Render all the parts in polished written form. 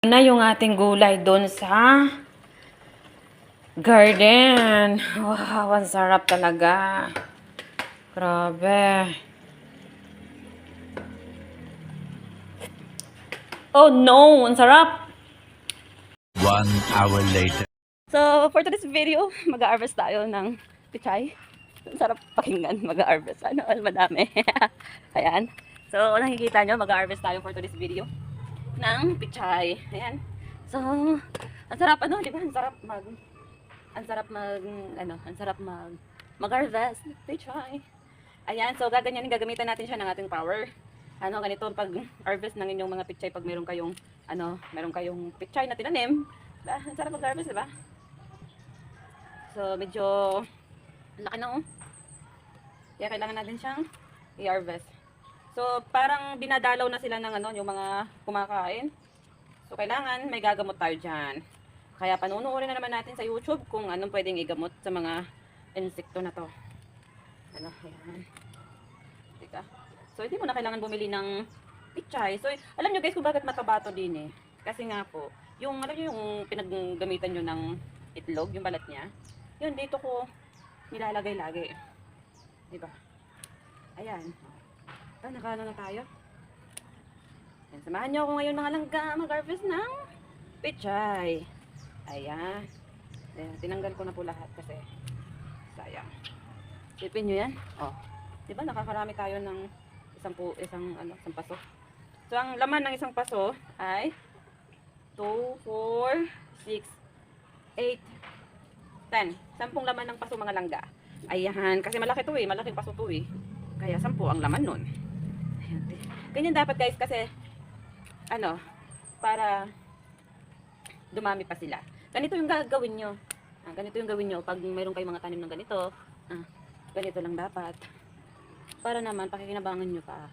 Na yung ating gulay doon sa garden. Wow, ang sarap talaga. Grabe. Oh no, ang sarap. 1 hour later. So, for today's video, mag-harvest tayo ng pichay. Ang sarap pakinggan, mag-harvest. Ano, madami. Ayan. So, nakikita nyo, mag-harvest tayo for today's video ng pichay. Ayan. So, ang sarap ano, di ba? Ang sarap mag-harvest ng pichay. Ayan, so gaganyanin, gagamitan natin siya ng ating power. Ano, ganito pag-harvest ng inyong mga pichay pag meron kayong, meron kayong pichay na tinanim. Diba? Ang sarap mag-harvest, diba? So, medyo laki na, oh. Kaya kailangan natin siyang i-harvest. So, parang dinadalaw na sila ng yung mga kumakain. So, kailangan may gagamot tayo dyan. Kaya panunuorin na naman natin sa YouTube kung anong pwedeng igamot sa mga insekto na to. Ano, ayan. Teka. So, hindi mo na kailangan bumili ng pichay. So, alam nyo guys kung bakit mataba to din eh. Kasi nga po, alam nyo yung pinaggamitan nyo ng itlog, yung balat niya. Yun, dito ko nilalagay lagi. Diba? Ayan. So, nakano na tayo. Ayan, samahan nyo ako ngayon mga langga mag-harvest ng pichay. Ayan. Ayan. Tinanggal ko na po lahat kasi sayang. Sipin nyo yan. Oh. Diba nakakarami tayo ng isang paso. So, ang laman ng isang paso ay 2, 4, 6, 8, 10. 10 laman ng paso mga langga. Ayan. Kasi malaki to eh. Malaking paso to eh. Kaya 10 ang laman nun. Ayan. Ganyan dapat guys kasi para dumami pa sila. Ganito yung gagawin nyo. Ganito yung gawin nyo pag mayroon kayong mga tanim ng ganito. Ganito lang dapat. Para naman pakikinabangan nyo pa.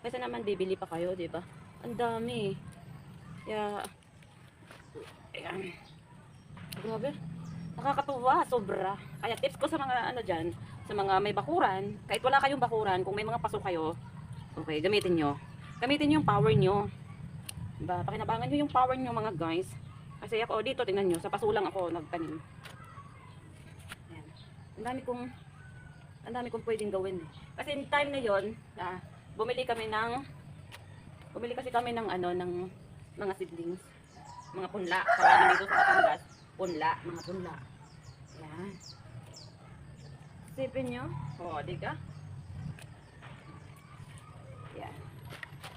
Kasi naman bibili pa kayo, 'di ba? Ang dami. Kaya ayan. Grabe. Nakakatuwa, sobra. Kaya tips ko sa mga diyan, sa mga may bakuran, kahit wala kayong bakuran, kung may mga paso kayo, okay, gamitin nyo. Gamitin nyo yung power nyo. Diba? Pakinabangan nyo yung power nyo mga guys. Kasi ako dito, tingnan nyo, sa paso lang ako nagtanim. Ayan. Ang dami kong pwedeng gawin eh. Kasi in time na yon, bumili kasi kami ng ng mga seedlings, mga punla, karami dito sa Batangas, mga punla. Ayan. Sipin nyo, di ka? Ayan.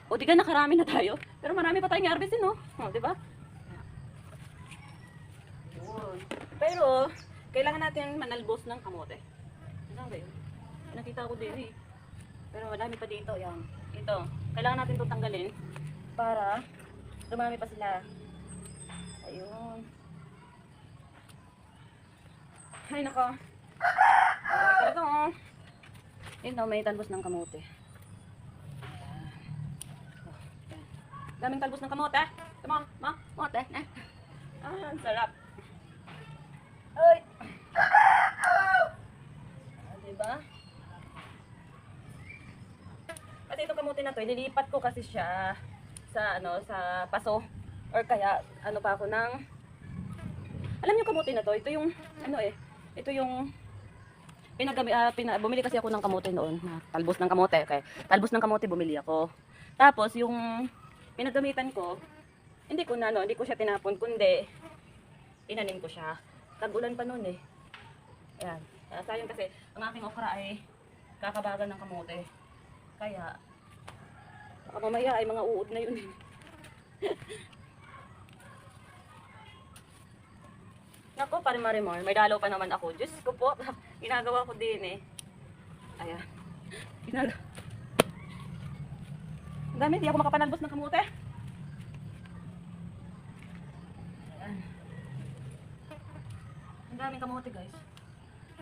Di ka nakarami na tayo, pero marami pa tayong harvestin, no? Di ba? Pero, kailangan natin manalbos ng kamote. Ano ba yun? Nakita ko din eh. Pero madami pa dito. Yan. Ito. Kailangan natin itong tanggalin para dumami pa sila. Ayun. Ay, nako. Ito oh. Ito, may talbos ng kamote. Daming talbos ng kamote. Come on, kamote. Ang sarap. Ay. Diba? Kasi itong kamote na to, ililipat ko kasi siya sa sa paso or kaya pa ako ng alam niyo kamote na to, ito yung ito yung bumili kasi ako ng kamote noon, talbos ng kamote, okay. Talbos ng kamote bumili ako. Tapos yung pinagamitan ko, hindi ko siya tinapon kundi inanim ko siya. Tag-ulan pa noon eh. Ayan. Sayang kasi ang aking okra ay kakabagan ng kamote. Kaya baka mamaya ay mga uod na yun. Nako, Marimar, may dalaw pa naman ako. Diyos ko po, ginagawa ko din eh. Ayan. Ang dami, di ako makapanalbos ng kamote. Ayan. Ang daming kamote guys.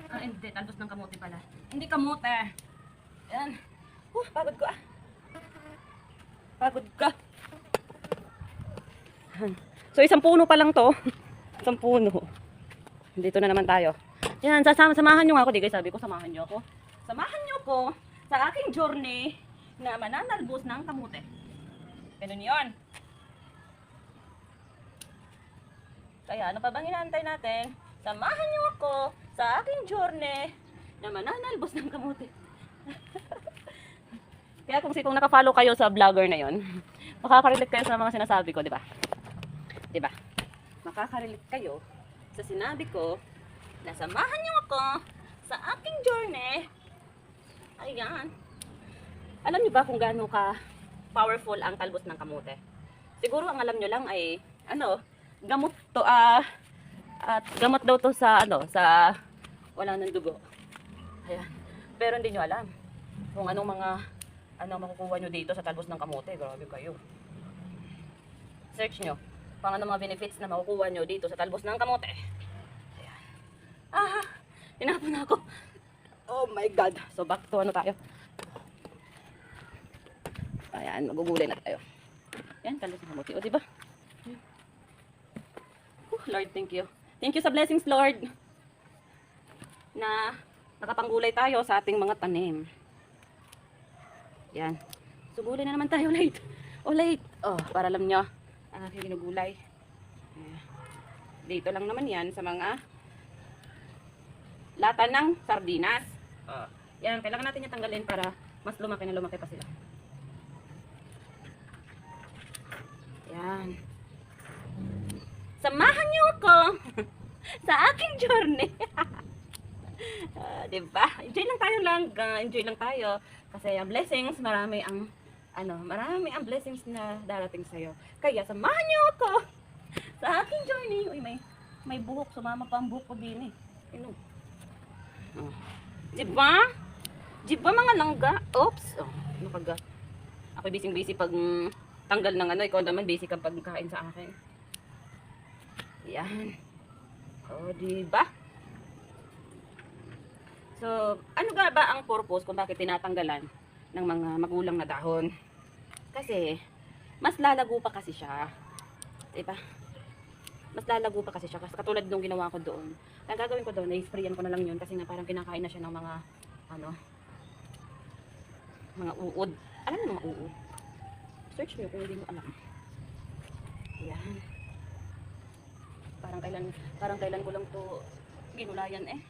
Hindi, talbos ng kamote pala. Hindi kamote. Ayan. Pagod ko ah. Pagod ka. So, isang puno pa lang to. Isang puno. Dito na naman tayo. Yan, samahan nyo nga ako. Di guys, sabi ko, samahan nyo ako. Samahan nyo ko sa aking journey na mananalbos ng kamote. Ganun yun. Kaya ano pa bang inaantay natin? Samahan niyo ako sa aking journey na mananalbos ng kamote. Kaya kung naka-follow kayo sa vlogger na yon, makaka-relate kayo sa mga sinasabi ko, di ba? Di ba? Makaka-relate kayo sa sinabi ko na samahan niyo ako sa aking journey. Ayan. Alam niyo ba kung gaano ka powerful ang talbos ng kamote? Siguro ang alam niyo lang ay gamot to at gamot daw to sa sa wala ng dugo. Ayan. Pero hindi niyo alam kung anong mga makukuha nyo dito sa talbos ng kamote. Grabe kayo. Search nyo kung ano mga benefits na makukuha nyo dito sa talbos ng kamote. Ayan. Tinapon na ako. Oh my God. So back to tayo. Ayan, magugulay na tayo. Ayan, talbos ng kamote. O diba? Lord, thank you. Thank you sa blessings, Lord. Na nakapanggulay tayo sa ating mga tanim. Yan. Sugulay na naman tayo late. Late. Para alam nyo, ang aking ginugulay. Dito lang naman yan sa mga lata ng sardinas. Yan, kailangan natin yung tanggalin para mas lumaki na lumaki pa sila. Yan. Samahan niyo ako sa aking journey. Diba? Enjoy lang tayo lang. Enjoy lang tayo. Kasi ang blessings, marami ang blessings na darating sa'yo. Kaya samahan niyo ako sa aking journey. Uy, may buhok. Sumama pa ang buhok ko din eh. Diba? Diba mga langga? Oops. Ako busy pag tanggal ng ikaw naman busy kang pagkain sa akin. Yan. Diba? So, ano nga ba ang purpose kung bakit tinatanggalan ng mga magulang na dahon? Kasi, mas lalago pa kasi siya. Diba? Mas lalago pa kasi siya. Kasi katulad nung ginawa ko doon. Ang gagawin ko doon, na-sprayan ko na lang yun kasi nga parang kinakain na siya ng mga, mga uod. Alam mo mga uod? Search nyo kung hindi mo alam. Yan. Parang kailan ko lang to ginulayan eh.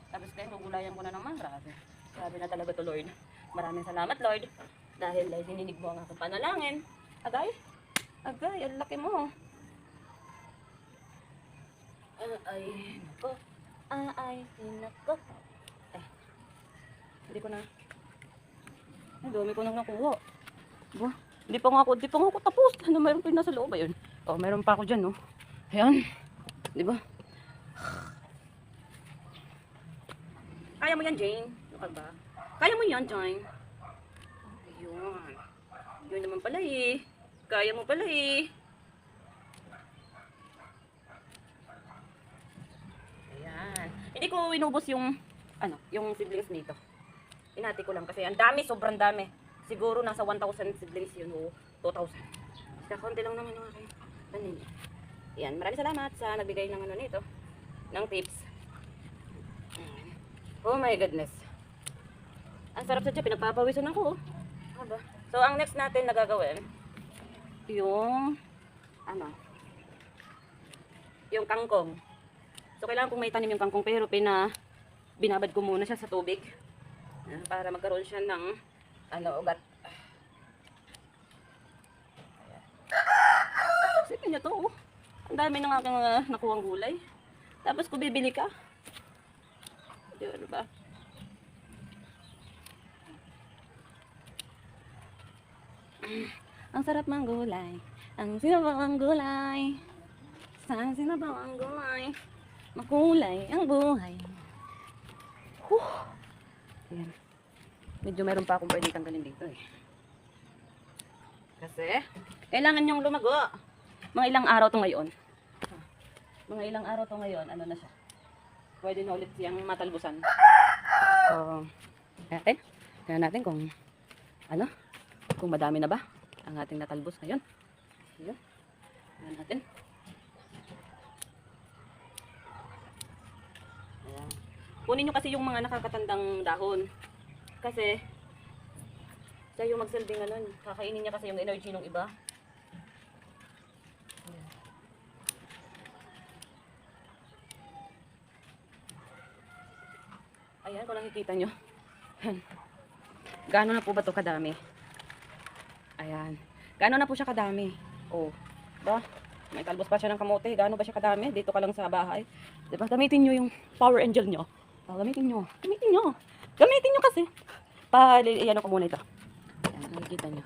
Tapos kaya gugulayan ko na naman. Grabe na talaga to, Lord. Maraming salamat, Lord. Dahil dininig mo ang aking panalangin. Agay, ang laki mo. Nako. Hindi ko na. Ang dami ko nang nakuha. Ba? Hindi pa nga ako tapos. Meron pa yung nasa loob ba yun? Meron pa ako dyan, no? Ayan. Di ba? Kaya mo yan, Jane. Ano ka ba? Kaya mo yan, Jane. Ayun. Yun naman pala eh. Kaya mo pala eh. Ayan. Hindi ko inubos yung seedlings nito. Inati ko lang kasi ang dami, sobrang dami. Siguro nasa 1,000 seedlings yun o 2,000. Kaya konti lang naman yung aking tanim. Ayan. Maraming salamat sa nagbigay ng nito. Ng tips. Oh my goodness. Ang sarap sa tiyan, pinagpapawisan ako. So, ang next natin na gagawin, yung kangkong. So, kailangan kong may tanim yung kangkong, pero binabad ko muna siya sa tubig. Para magkaroon siya ng ugat. Sipin niyo to, oh. Ang dami ng aking nakuhang gulay. Tapos kung bibili ka, ano ba? Ang sarap ng gulay. Ang sinabaw ang gulay. Ang sinabaw ang gulay. Makulay ang buhay. Ayan. Medyo meron pa akong pwedeng tanggalin dito eh. Kasi, kailangan niyong lumago. Mga ilang araw to ngayon. Ano na siya? Pwede na ulit siyang matalbusan. So, kaya natin kung madami na ba ang ating natalbos ngayon. Ayan. Kaya natin. Ayan. Kunin nyo kasi yung mga nakakatandang dahon. Kasi, siya yung magsilbing kakainin niya kasi yung energy ng iba. Ayan, kung nakikita nyo. Gaano na po ba to kadami? Ayan. Gaano na po siya kadami? Oh, ba? May talbos pa siya ng kamote. Gaano ba siya kadami? Dito ka lang sa bahay. Diba? Gamitin nyo yung power angel nyo. Oh, gamitin nyo. Gamitin nyo. Gamitin nyo kasi. Iyan ko muna ito. Ayan, nakikita nyo.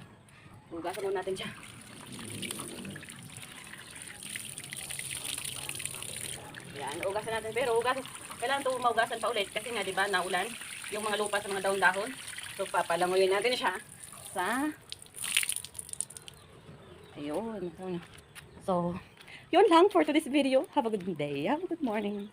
Hugasan muna natin siya. Ayan, hugasan natin. Pero hugasan, kailangan ito maugasan pa ulit. Kasi nga, diba, naulan. Yung mga lupa sa mga dahon-dahon. So, papalangoyin natin siya sa... Ayun. So, yun lang for today's video. Have a good day. Have a good morning.